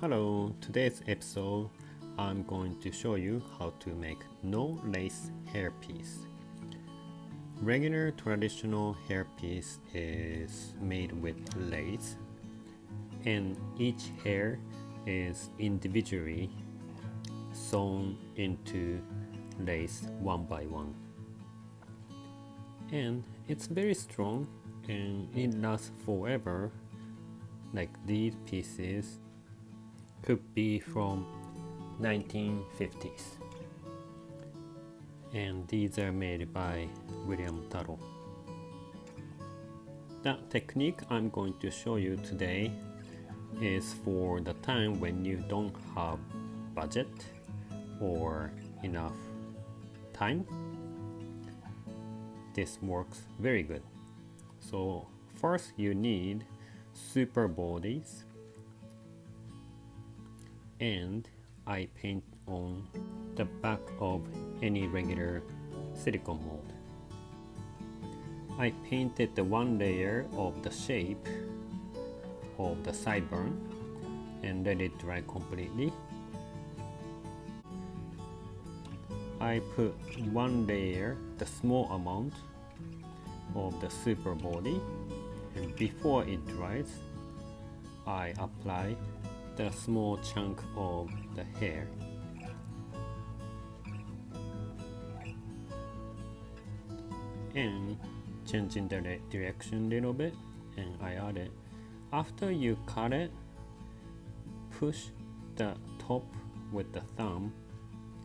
Hello, today's episode I'm going to show you how to make no lace hairpiece. Regular traditional hairpiece is made with lace and each hair is individually sewn into lace one by one. And it's very strong and it lasts forever. Like these pieces could be from 1950s. And these are made by William Taro. The technique I'm going to show you today is for the time when you don't have budget or enough time. This works very good. So first you need super bodies, and I paint on the back of any regular silicone mold. I painted the one layer of the shape of the sideburn and let it dry completely. I put one layer, the small amount of the super body, and before it dries, I apply the small chunk of the hair. And changing the direction a little bit, and I add it. After you cut it, push the top with the thumb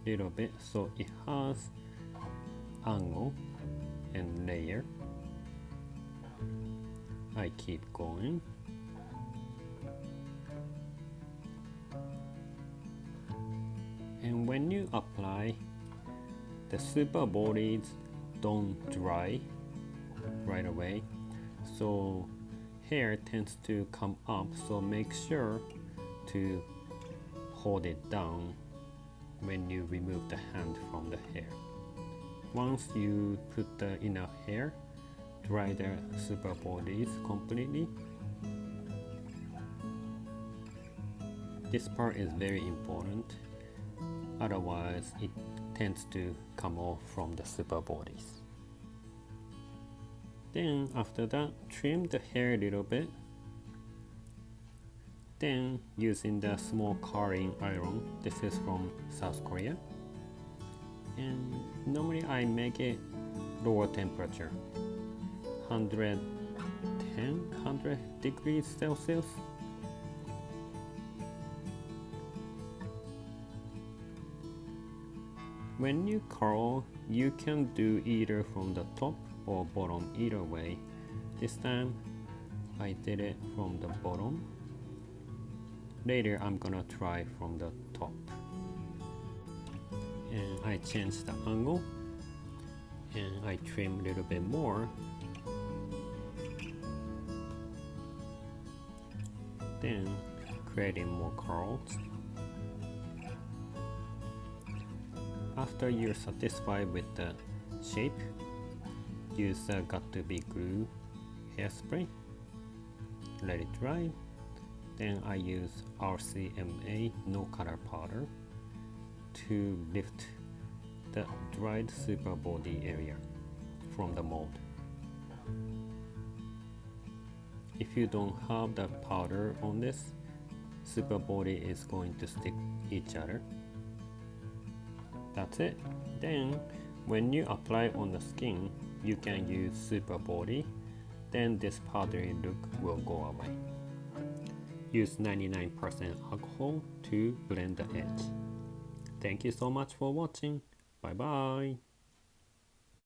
a little bit so it has angle and layer. I keep going. And when you apply, the super bodies don't dry right away, so hair tends to come up, so make sure to hold it down when you remove the hand from the hair. Once you put the inner hair, dry the super bodies completely. This part is very important, otherwise it tends to come off from the super bodies. Then after that, trim the hair a little bit. Then using the small curling iron, this is from South Korea, and normally I make it lower temperature, 100 degrees Celsius. When you curl, you can do either from the top or bottom, either way. This time I did it from the bottom. Later I'm gonna try from the top. And I changed the angle and I trim a little bit more. Then creating more curls. After you're satisfied with the shape, use the got2b glue hairspray. Let it dry. Then I use RCMA no color powder to lift the dried super body area from the mold. If you don't have the powder on this, super body is going to stick each other. That's it. Then when you apply on the skin, you can use super body, then this powdery look will go away. Use 99% alcohol to blend the edge. Thank you so much for watching. Bye bye.